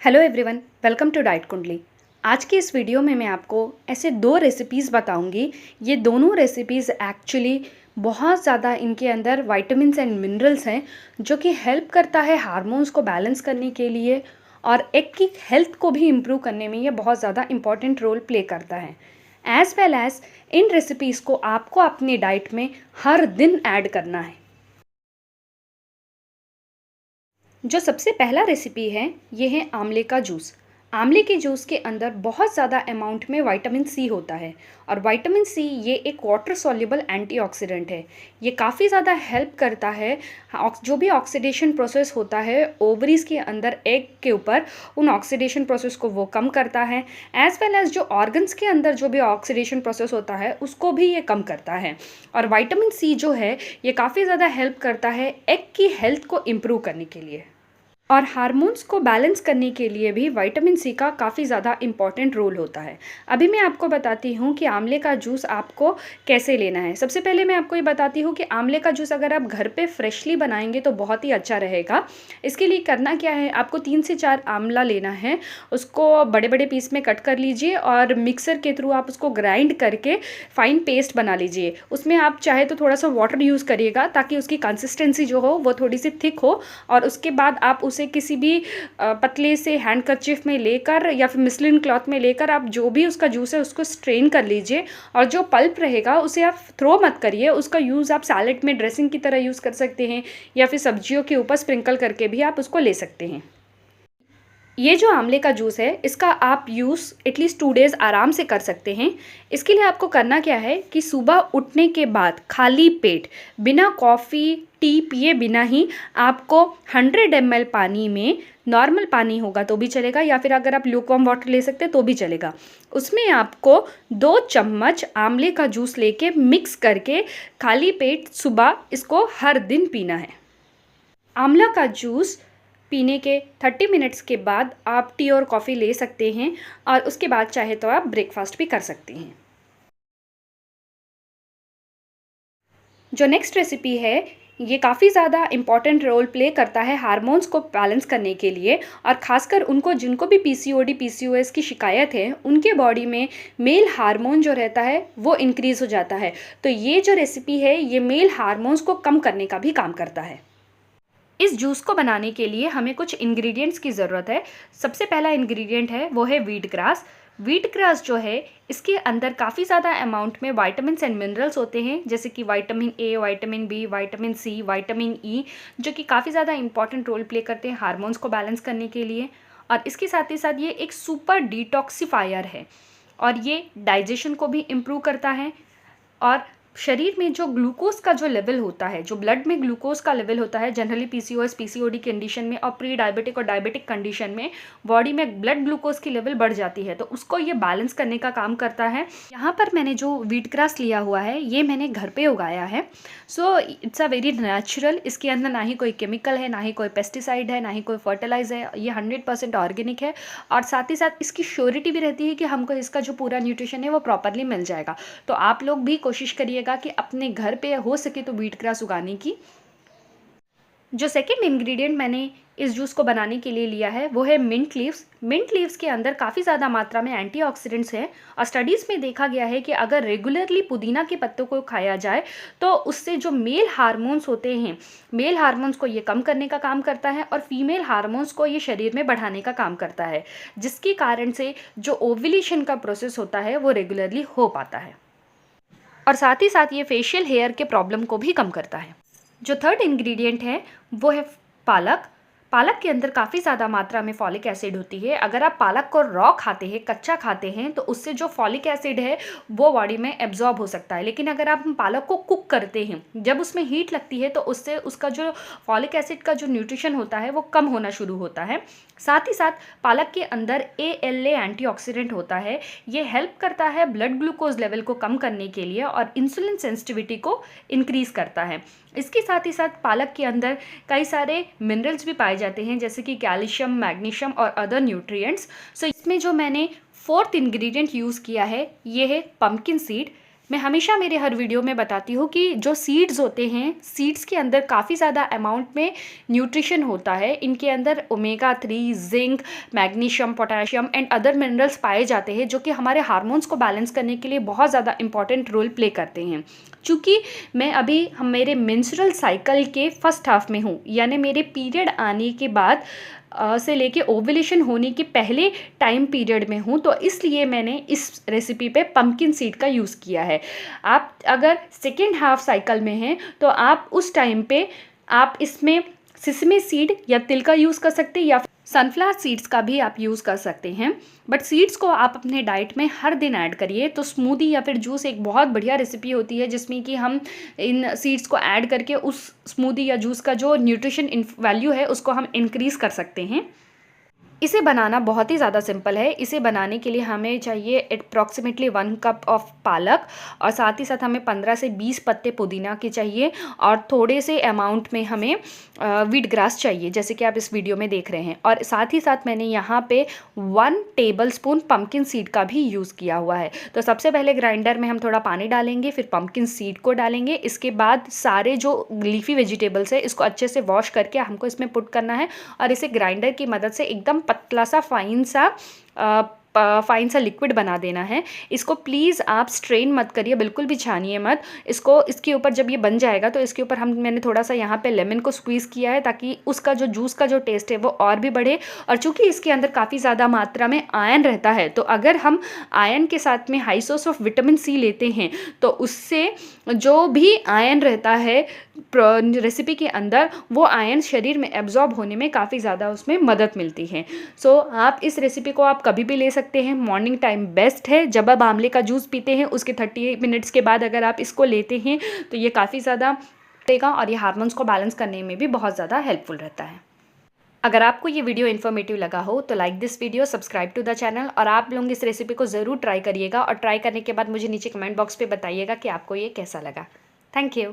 Hello everyone, welcome to diet Kundli. आज की इस वीडियो में मैं आपको ऐसे दो रेसिपीज़ बताऊंगी। ये दोनों रेसिपीज़ एक्चुअली बहुत ज़्यादा इनके अंदर विटामिन्स एंड मिनरल्स हैं जो कि हेल्प करता है हार्मोन्स को बैलेंस करने के लिए और एग की हेल्थ को भी इम्प्रूव करने में ये बहुत ज़्यादा इंपॉर्टेंट रोल प्ले करता है। As well as in recipes को आपको अपनी डाइट में हर दिन ऐड करना है। जो सबसे पहला रेसिपी है ये है आंवले का जूस। आंवले के जूस के अंदर बहुत ज़्यादा अमाउंट में विटामिन सी होता है और विटामिन सी ये एक वाटर सॉल्युबल एंटीऑक्सीडेंट है। ये काफ़ी ज़्यादा हेल्प करता है जो भी ऑक्सीडेशन प्रोसेस होता है ओवरीज के अंदर एग के ऊपर, उन ऑक्सीडेशन प्रोसेस को वो कम करता है। एज वेल एज जो ऑर्गन्स के अंदर जो भी ऑक्सीडेशन प्रोसेस होता है उसको भी ये कम करता है। और विटामिन सी जो है ये काफ़ी ज़्यादा हेल्प करता है एग की हेल्थ को इम्प्रूव करने के लिए। और हार्मोन्स को बैलेंस करने के लिए भी विटामिन सी का काफ़ी ज़्यादा इम्पॉर्टेंट रोल होता है। अभी मैं आपको बताती हूँ कि आंवले का जूस आपको कैसे लेना है। सबसे पहले मैं आपको ये बताती हूँ कि आंवले का जूस अगर आप घर पे फ्रेशली बनाएंगे तो बहुत ही अच्छा रहेगा। इसके लिए करना क्या है, आपको 3 से 4 आंवला लेना है, उसको बड़े बड़े पीस में कट कर लीजिए और मिक्सर के थ्रू आप उसको ग्राइंड करके फाइन पेस्ट बना लीजिए। उसमें आप चाहे तो थोड़ा सा वाटर यूज़ करिएगा ताकि उसकी कंसिस्टेंसी जो हो वो थोड़ी सी थिक हो। और उसके बाद आप उसे किसी भी पतले से हैंडकरचिफ में लेकर या फिर मिस्लिन क्लॉथ में लेकर आप जो भी उसका जूस है उसको स्ट्रेन कर लीजिए। और जो पल्प रहेगा उसे आप थ्रो मत करिए, उसका यूज़ आप सैलेड में ड्रेसिंग की तरह यूज़ कर सकते हैं या फिर सब्जियों के ऊपर स्प्रिंकल करके भी आप उसको ले सकते हैं। ये जो आंवले का जूस है इसका आप यूज़ एटलीस्ट 2 डेज़ आराम से कर सकते हैं। इसके लिए आपको करना क्या है कि सुबह उठने के बाद खाली पेट बिना कॉफ़ी टी पिए बिना ही आपको 100 ml पानी में, नॉर्मल पानी होगा तो भी चलेगा या फिर अगर आप ल्यूकवार्म वाटर ले सकते हैं तो भी चलेगा, उसमें आपको 2 चम्मच आंवले का जूस लेके मिक्स करके खाली पेट सुबह इसको हर दिन पीना है। आंवला का जूस पीने के 30 मिनट्स के बाद आप टी और कॉफ़ी ले सकते हैं और उसके बाद चाहे तो आप ब्रेकफास्ट भी कर सकते हैं। जो नेक्स्ट रेसिपी है ये काफ़ी ज़्यादा इम्पॉर्टेंट रोल प्ले करता है हार्मोन्स को बैलेंस करने के लिए और ख़ासकर उनको जिनको भी पीसीओडी पीसीओएस की शिकायत है उनके बॉडी में मेल हार्मोन जो रहता है वो इंक्रीज़ हो जाता है। तो ये जो रेसिपी है ये मेल हार्मोन्स को कम करने का भी काम करता है। इस जूस को बनाने के लिए हमें कुछ इंग्रेडिएंट्स की ज़रूरत है। सबसे पहला इंग्रेडिएंट है वो है व्हीट ग्रास। व्हीट ग्रास जो है इसके अंदर काफ़ी ज़्यादा अमाउंट में विटामिन्स एंड मिनरल्स होते हैं जैसे कि vitamin A, vitamin B, vitamin C, vitamin E, जो कि काफ़ी ज़्यादा इंपॉर्टेंट रोल प्ले करते हैं हार्मोन्स को बैलेंस करने के लिए। और इसके साथ ही साथ ये एक सुपर डिटॉक्सिफायर है और ये डाइजेशन को भी इम्प्रूव करता है। और शरीर में जो ग्लूकोज का जो लेवल होता है, जो ब्लड में ग्लूकोज का लेवल होता है जनरली पीसीओएस पीसीओडी कंडीशन में और प्री डायबिटिक और डायबिटिक कंडीशन में बॉडी में ब्लड ग्लूकोज की लेवल बढ़ जाती है, तो उसको ये बैलेंस करने का काम करता है। यहाँ पर मैंने जो व्हीट ग्रास लिया हुआ है ये मैंने घर पे उगाया है। So it's a very natural. इसके अंदर ना ही कोई केमिकल है, ना ही कोई पेस्टिसाइड है, ना ही कोई फर्टिलाइजर है। ये 100% ऑर्गेनिक है और साथ ही साथ इसकी श्योरिटी भी रहती है कि हमको इसका जो पूरा न्यूट्रिशन है वो प्रॉपरली मिल जाएगा। तो आप लोग भी कोशिश करिएगा कि अपने घर पे हो सके तो व्हीट ग्रास उगाने की। जो सेकंड इंग्रेडिएंट मैंने इस जूस को बनाने के लिए लिया है वो है मिंट लीव्स। मिंट लीव्स के अंदर काफ़ी ज़्यादा मात्रा में एंटीऑक्सीडेंट्स हैं और स्टडीज़ में देखा गया है कि अगर रेगुलरली पुदीना के पत्तों को खाया जाए तो उससे जो मेल हार्मोन्स होते हैं, मेल हार्मोन्स को ये कम करने का काम करता है और फीमेल हार्मोन्स को ये शरीर में बढ़ाने का काम करता है, जिसके कारण से जो ओव्यूलेशन का प्रोसेस होता है वो रेगुलरली हो पाता है। और साथ ही साथ ये फेशियल हेयर के प्रॉब्लम को भी कम करता है। जो थर्ड इंग्रेडिएंट है वो है पालक। पालक के अंदर काफ़ी ज़्यादा मात्रा में फॉलिक एसिड होती है। अगर आप पालक को रॉ खाते हैं, कच्चा खाते हैं, तो उससे जो फॉलिक एसिड है वो बॉडी में एब्जॉर्ब हो सकता है। लेकिन अगर आप पालक को कुक करते हैं, जब उसमें हीट लगती है तो उससे उसका जो फॉलिक एसिड का जो न्यूट्रिशन होता है वो कम होना शुरू होता है। साथ ही साथ पालक के अंदर ALA एंटीऑक्सीडेंट होता है। ये हेल्प करता है ब्लड ग्लूकोज लेवल को कम करने के लिए और इंसुलिन सेंसिटिविटी को इंक्रीज़ करता है। इसके साथ ही साथ पालक के अंदर कई सारे मिनरल्स भी पाए जाते हैं जैसे कि कैल्शियम, मैग्नीशियम और अदर न्यूट्रिएंट्स। सो इसमें जो मैंने फोर्थ इंग्रेडिएंट यूज़ किया है ये है पम्पकिन सीड। मैं हमेशा मेरे हर वीडियो में बताती हूँ कि जो सीड्स होते हैं, सीड्स के अंदर काफ़ी ज़्यादा अमाउंट में न्यूट्रिशन होता है। इनके अंदर omega 3, zinc, magnesium, potassium and other minerals पाए जाते हैं, जो कि हमारे हार्मोन्स को बैलेंस करने के लिए बहुत ज़्यादा इंपॉर्टेंट रोल प्ले करते हैं। चूँकि मैं अभी मेरे मेंस्ट्रुअल साइकिल के फर्स्ट हाफ में हूँ, यानी मेरे पीरियड आने के बाद से लेके ओव्यूलेशन होने के पहले टाइम पीरियड में हूँ, तो इसलिए मैंने इस रेसिपी पे पम्पकिन सीड का यूज़ किया है। आप अगर सेकेंड हाफ साइकिल में हैं तो आप उस टाइम पे आप इसमें सिसमी सीड या तिल का यूज़ कर सकते हैं, या सनफ्लावर सीड्स का भी आप यूज़ कर सकते हैं। बट सीड्स को आप अपने डाइट में हर दिन ऐड करिए। तो स्मूदी या फिर जूस एक बहुत बढ़िया रेसिपी होती है, जिसमें कि हम इन सीड्स को ऐड करके उस स्मूदी या जूस का जो न्यूट्रिशन वैल्यू है उसको हम इंक्रीज़ कर सकते हैं। इसे बनाना बहुत ही ज़्यादा सिंपल है। इसे बनाने के लिए हमें चाहिए अप्रॉक्सीमेटली 1 कप ऑफ पालक, और साथ ही साथ हमें 15 से 20 पत्ते पुदीना के चाहिए, और थोड़े से अमाउंट में हमें वीट ग्रास चाहिए, जैसे कि आप इस वीडियो में देख रहे हैं। और साथ ही साथ मैंने यहाँ पे 1 टेबलस्पून पम्पकिन सीड का भी यूज़ किया हुआ है। तो सबसे पहले ग्राइंडर में हम थोड़ा पानी डालेंगे, फिर पम्पकिन सीड को डालेंगे। इसके बाद सारे जो लीफी वेजिटेबल्स है इसको अच्छे से वॉश करके हमको इसमें पुट करना है, और इसे ग्राइंडर की मदद से एकदम पतला सा फाइन सा लिक्विड बना देना है। इसको प्लीज़ आप स्ट्रेन मत करिए, बिल्कुल भी छानिए मत इसको। इसके ऊपर जब ये बन जाएगा तो इसके ऊपर मैंने थोड़ा सा यहाँ पे लेमन को स्क्वीज़ किया है, ताकि उसका जो जूस का जो टेस्ट है वो और भी बढ़े। और चूँकि इसके अंदर काफ़ी ज़्यादा मात्रा में आयरन रहता है, तो अगर हम आयरन के साथ में high source of vitamin C लेते हैं तो उससे जो भी आयरन रहता है रेसिपी के अंदर, वो आयरन शरीर में एब्जॉर्ब होने में काफ़ी ज़्यादा उसमें मदद मिलती है। सो आप इस रेसिपी को आप कभी भी ले सकते हैं। मॉर्निंग टाइम बेस्ट है। जब आप आंवले का जूस पीते हैं उसके 30 मिनट्स के बाद अगर आप इसको लेते हैं तो ये काफ़ी ज़्यादा रहेगा, और ये हार्मोन्स को बैलेंस करने में भी बहुत ज़्यादा हेल्पफुल रहता है। अगर आपको ये वीडियो इन्फॉर्मेटिव लगा हो तो like this video, subscribe to the channel, और आप लोग इस रेसिपी को ज़रूर ट्राई करिएगा, और ट्राई करने के बाद मुझे नीचे कमेंट बॉक्स पे बताइएगा कि आपको ये कैसा लगा। Thank you.